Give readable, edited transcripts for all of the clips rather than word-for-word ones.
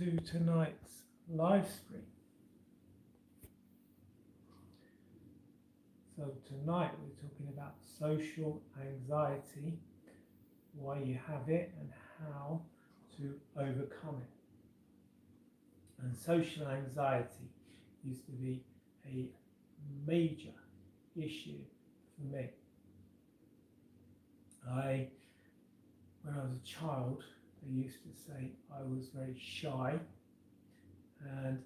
to tonight's live stream. So tonight we're talking about social anxiety, why you have it and how to overcome it. And social anxiety used to be a major issue for me. When I was a child, they used to say I was very shy, and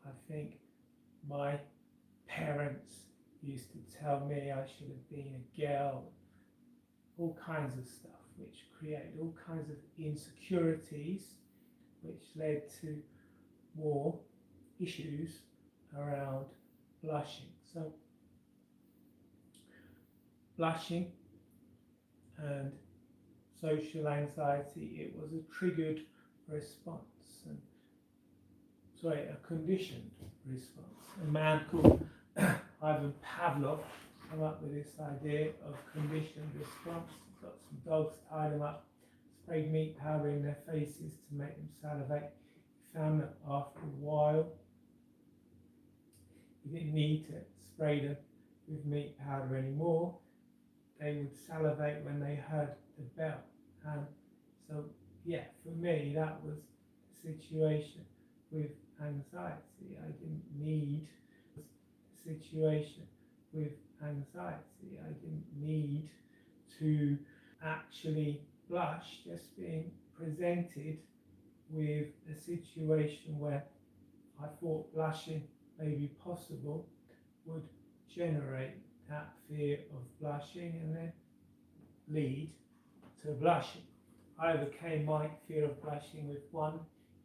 I think my parents used to tell me I should have been a girl, all kinds of stuff, which created all kinds of insecurities, which led to more issues around blushing. So blushing and social anxiety, it was a triggered response, and a conditioned response. A man called Ivan Pavlov came up with this idea of conditioned response. He got some dogs, tied them up, sprayed meat powder in their faces to make them salivate. He found that after a while, you didn't need to spray them with meat powder anymore. They would salivate when they heard the bell. And so, for me, that was the situation with anxiety. I didn't need the situation with anxiety. I didn't need to actually blush. Just being presented with a situation where I thought blushing may be possible would generate that fear of blushing and then lead to blushing. I overcame my fear of blushing with one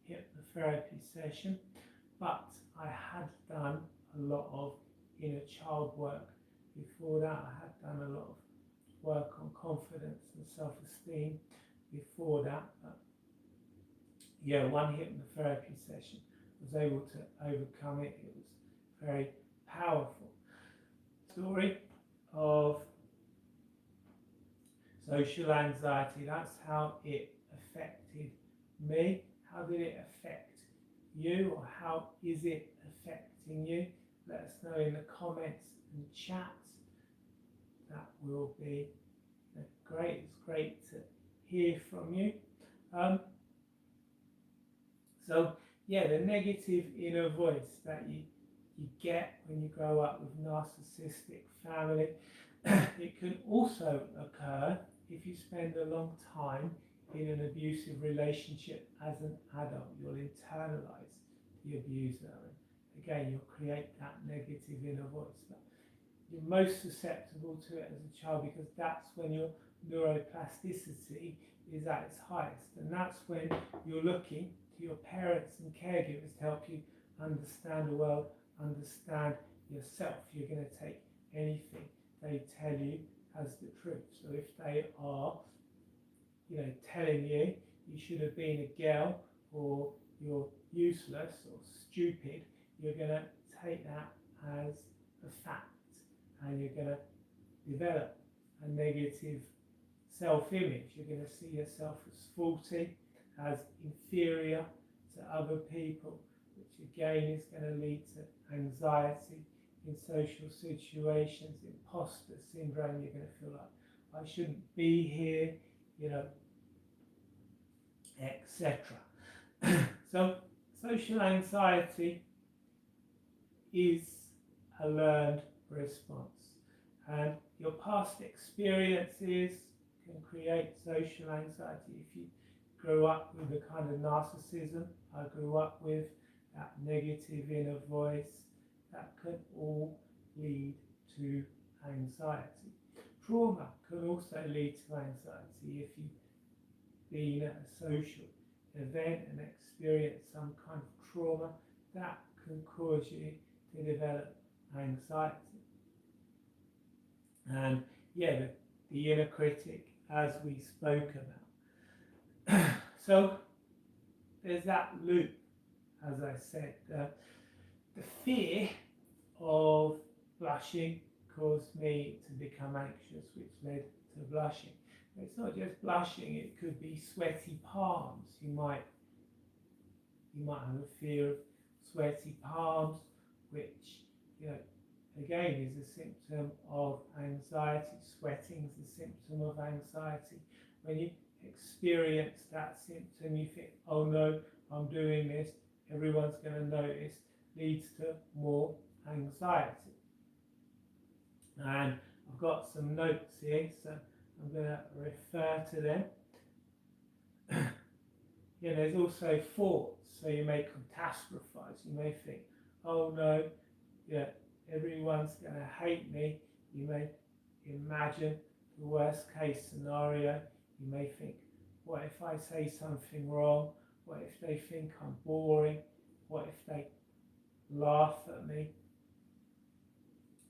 hypnotherapy session, but I had done a lot of inner child work before that. I had done a lot of work on confidence and self-esteem before that. But one hypnotherapy session was able to overcome it. It was very powerful. Story of social anxiety, that's how it affected me. How did it affect you, or how is it affecting you? Let us know in the comments and chat. That will be great. It's great to hear from you. The negative inner voice that you get when you grow up with narcissistic family, it can also occur if you spend a long time in an abusive relationship as an adult. You'll internalize the abuser, and again you'll create that negative inner voice. But you're most susceptible to it as a child because that's when your neuroplasticity is at its highest, and that's when you're looking to your parents and caregivers to help you understand the world, understand yourself. You're going to take anything they tell you as the truth. So if they are, telling you you should have been a girl, or you're useless or stupid, you're going to take that as a fact, and you're going to develop a negative self-image. You're going to see yourself as faulty, as inferior to other people, which again is going to lead to anxiety in social situations, imposter syndrome. You're going to feel like I shouldn't be here, etc. So social anxiety is a learned response, and your past experiences can create social anxiety. If you grew up with a kind of narcissism, I grew up with that negative inner voice, that can all lead to anxiety. Trauma can also lead to anxiety. If you've been at a social event and experienced some kind of trauma, that can cause you to develop anxiety. And the inner critic, as we spoke about. So there's that loop, as I said. The fear of blushing caused me to become anxious, which led to blushing. But it's not just blushing, it could be sweaty palms. You might You might have a fear of sweaty palms, which, you know, again is a symptom of anxiety. Sweating is a symptom of anxiety. When you experience that symptom, you think, oh no, I'm doing this, everyone's going to notice, leads to more anxiety. And I've got some notes here, so I'm going to refer to them. Yeah, there's also thoughts, so you may catastrophize. You may think, oh no, yeah, everyone's going to hate me. You may imagine the worst case scenario. You may think, what if I say something wrong? What if they think I'm boring? What if they laugh at me?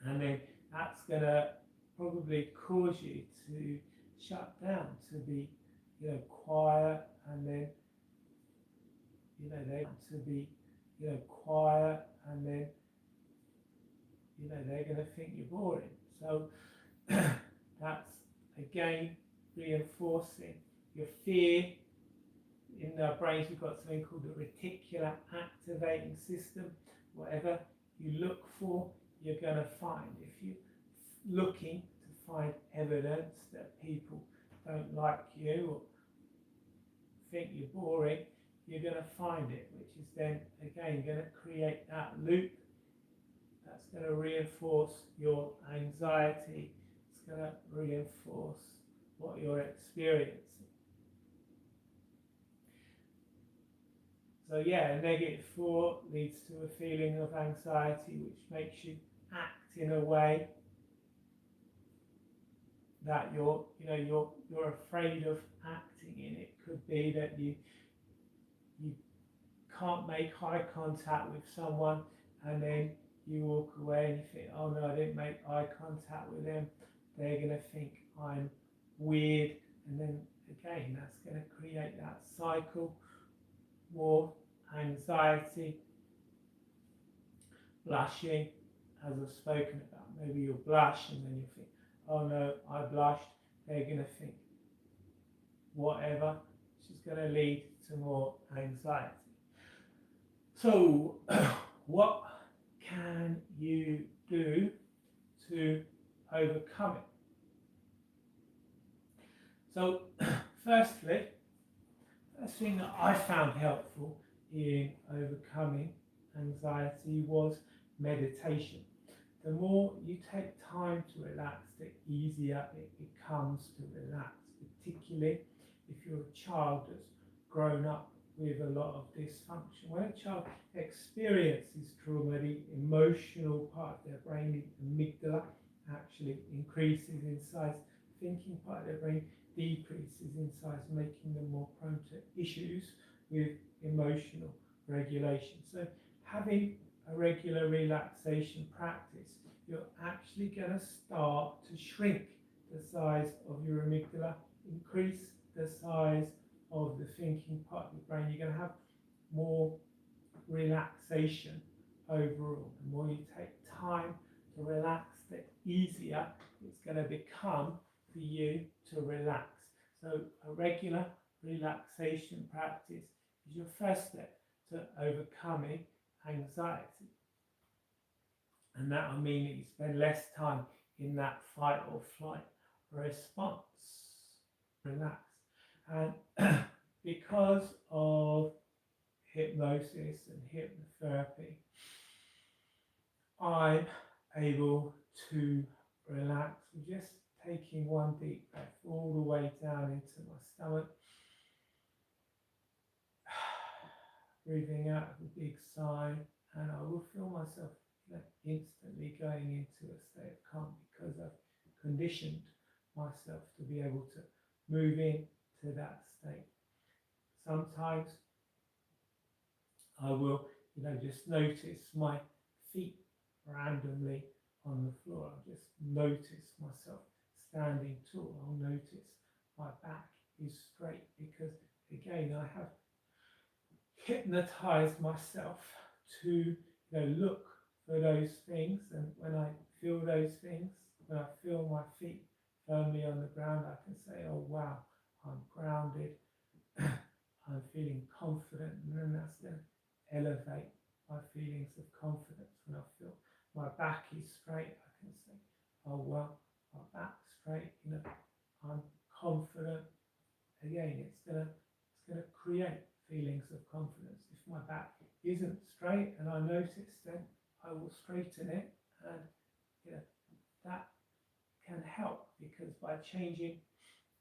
And then that's going to probably cause you to shut down, to be, you know, quiet, and then, you know, they want to be, you know, quiet, and then, you know, they're going to think you're boring. So that's again reinforcing your fear. In our brains, we've got something called the reticular activating system. Whatever you look for, you're going to find. If you're looking to find evidence that people don't like you or think you're boring, you're going to find it, which is then again going to create that loop that's going to reinforce your anxiety. It's going to reinforce what you're experiencing. So yeah, a negative thought leads to a feeling of anxiety, which makes you act in a way that you're afraid of acting in. It could be that you can't make eye contact with someone, and then you walk away and you think, oh no, I didn't make eye contact with them, they're going to think I'm weird, and then again that's going to create that cycle, more anxiety. Blushing, as I've spoken about, maybe you'll blush and then you think, oh no, I blushed, they're going to think whatever, which is going to lead to more anxiety. So what can you do to overcome it? So firstly, first thing that I found helpful in overcoming anxiety was meditation. The more you take time to relax, the easier it becomes to relax, particularly if you're a child that's grown up with a lot of dysfunction. When a child experiences trauma, the emotional part of their brain, the amygdala, actually increases in size. Thinking part of their brain decreases in size, making them more prone to issues with emotional regulation. So having a regular relaxation practice, you're actually going to start to shrink the size of your amygdala, increase the size of the thinking part of your brain. You're going to have more relaxation overall. The more you take time to relax, the easier it's going to become for you to relax. So a regular relaxation practice is your first step to overcoming anxiety. And that will mean that you spend less time in that fight or flight response. Relax. And because of hypnosis and hypnotherapy, I'm able to relax with just taking one deep breath all the way down into my stomach, breathing out with a big sigh, and I will feel myself instantly going into a state of calm because I've conditioned myself to be able to move into that state. Sometimes I will, just notice my feet randomly on the floor. I'll just notice myself standing tall. I'll notice my back is straight because, again, I have hypnotized myself to look for those things, and when I feel those things, when I feel my feet firmly on the ground, I can say, oh wow, I'm grounded, I'm feeling confident, and then that's going to elevate my feelings of confidence. When I feel my back is straight, I can say, oh well, my back's straight, I'm confident. Again, it's gonna create feelings of confidence. If my back isn't straight and I notice, then I will straighten it, and that can help, because by changing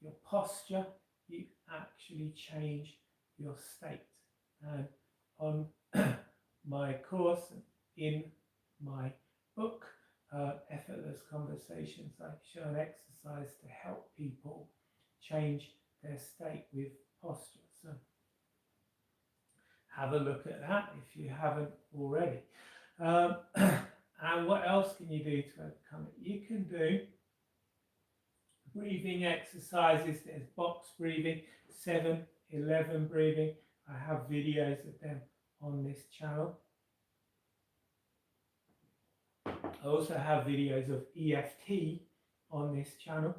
your posture, you actually change your state. And on my course, in my book, Effortless Conversations, I show an exercise to help people change their state with posture. So have a look at that if you haven't already. And what else can you do to overcome it? You can do breathing exercises. There's box breathing, 7-11 breathing. I have videos of them on this channel. I also have videos of EFT on this channel.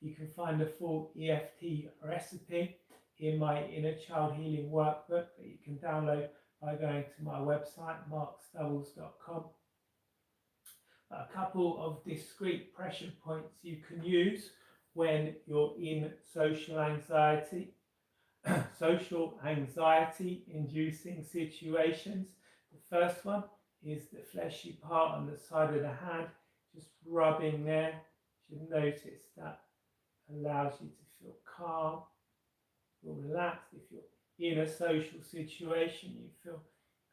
You can find the full EFT recipe in my Inner Child Healing Workbook that you can download by going to my website, markstubbles.com. A couple of discrete pressure points you can use when you're in social anxiety inducing situations. The first one is the fleshy part on the side of the hand, just rubbing there. You should notice that allows you to feel calm, feel relaxed. If you're in a social situation, you feel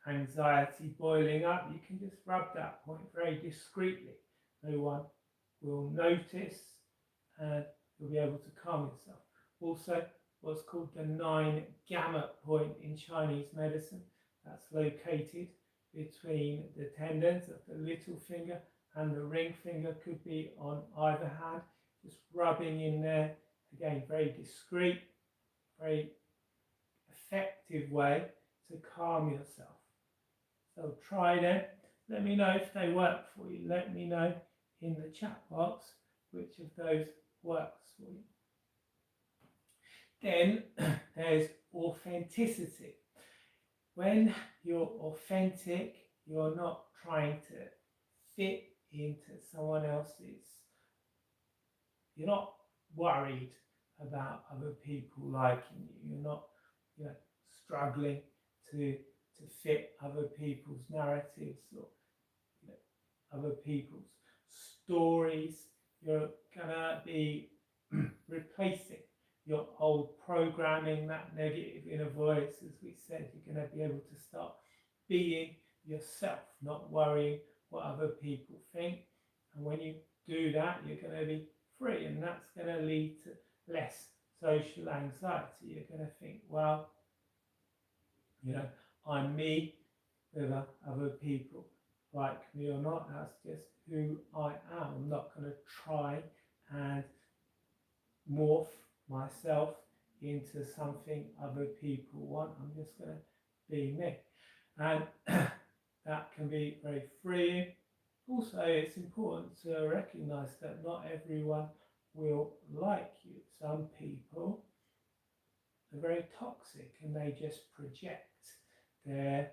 anxiety boiling up, you can just rub that point very discreetly. No one will notice, and you'll be able to calm yourself. Also, what's called the 9 gamut point in Chinese medicine, that's located between the tendons of the little finger and the ring finger, could be on either hand, just rubbing in there. Again, very discreet, very effective way to calm yourself. So try them. Let me know if they work for you. Let me know in the chat box which of those works for you. Then there's authenticity. When you're authentic, you're not trying to fit into someone else's. You're not worried about other people liking you. You're not, struggling to fit other people's narratives or other people's stories. You're gonna be replacing your old programming, that negative inner voice. As we said, you're gonna be able to start being yourself, not worrying what other people think. And when you do that, you're gonna be free, and that's gonna lead to less social anxiety. You're gonna think, well, I'm me, whether other people like me or not. That's just who I am. I'm not going to try and morph myself into something other people want. I'm just going to be me. And that can be very freeing. Also, it's important to recognize that not everyone will like you. Some people are very toxic and they just project their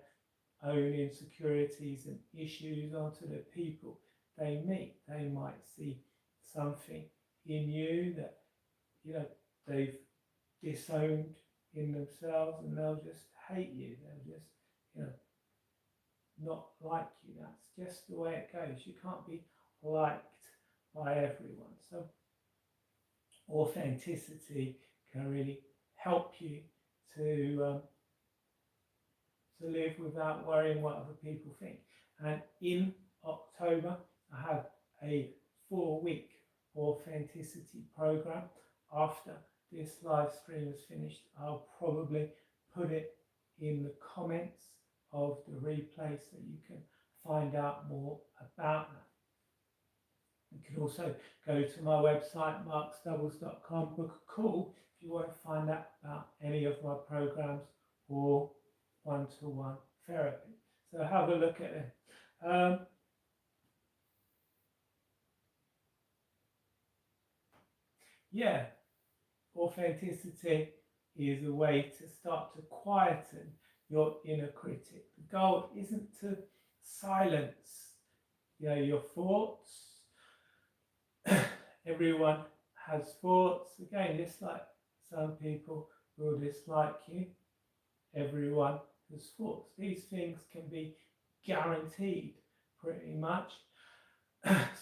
own insecurities and issues onto the people they meet. They might see something in you that they've disowned in themselves, and they'll just hate you. They'll just not like you. That's just the way it goes. You can't be liked by everyone. So authenticity can really help you to live without worrying what other people think. And in October, I have a 4-week authenticity program. After this live stream is finished, I'll probably put it in the comments of the replay so you can find out more about that. You can also go to my website, markstubbles.com, book a call if you want to find out about any of my programs or one-to-one therapy. So have a look at it. Authenticity is a way to start to quieten your inner critic. The goal isn't to silence, your thoughts. Everyone has thoughts. Again, just like some people will dislike you, everyone has thoughts. These things can be guaranteed pretty much.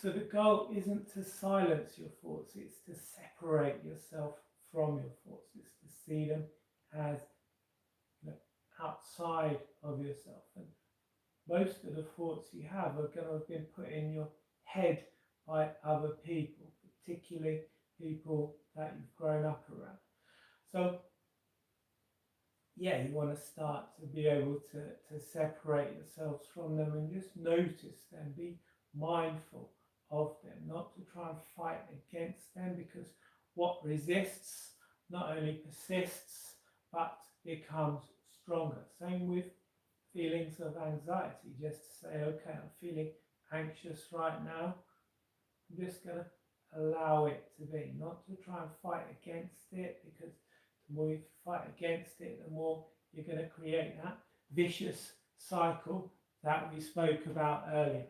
So the goal isn't to silence your thoughts, it's to separate yourself from your thoughts. It's to see them as outside of yourself. And most of the thoughts you have are going to have been put in your head by other people, particularly people that you've grown up around. So you want to start to be able to separate yourselves from them and just notice them, be mindful of them, not to try and fight against them, because what resists not only persists but becomes stronger. Same with feelings of anxiety. Just to say, okay, I'm feeling anxious right now, I'm just going to allow it to be, not to try and fight against it, because the more you fight against it, the more you're going to create that vicious cycle that we spoke about earlier.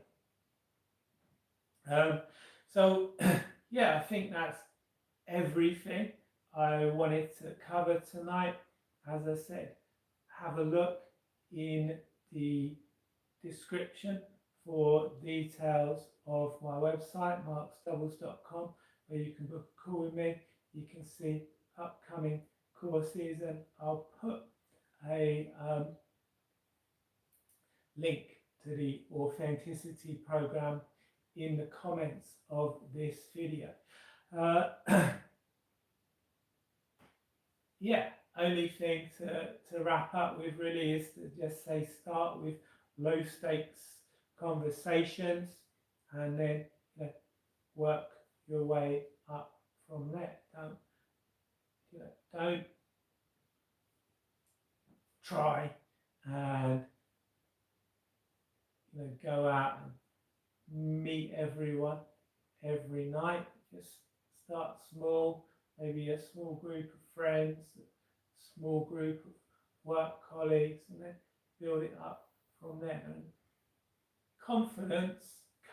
I think that's everything I wanted to cover tonight. As I said, have a look in the description for details of my website, marksdoubles.com, where you can book a call with me. You can see upcoming courses, and I'll put a link to the authenticity program in the comments of this video. Only thing to wrap up with really is to just say, start with low stakes conversations and then work your way up from there. Don't try and go out and meet everyone every night. Just start small, maybe a small group of friends, a small group of work colleagues, and then build it up from there. And confidence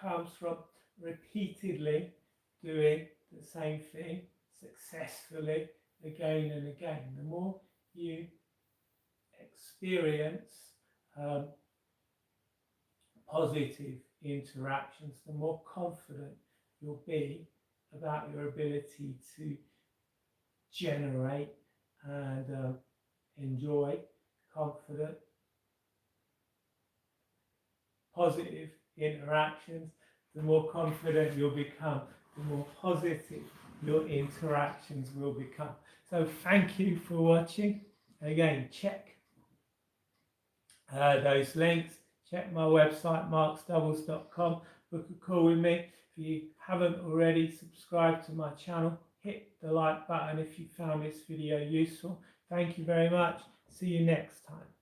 comes from repeatedly doing the same thing successfully again and again. The more you experience positive interactions, the more confident you'll be about your ability to generate and enjoy confident, positive interactions. The more confident you'll become, the more positive your interactions will become. So thank you for watching. Again, check those links. Check my website, marksdoubles.com. Book a call with me. If you haven't already subscribed to my channel, hit the like button if you found this video useful. Thank you very much. See you next time.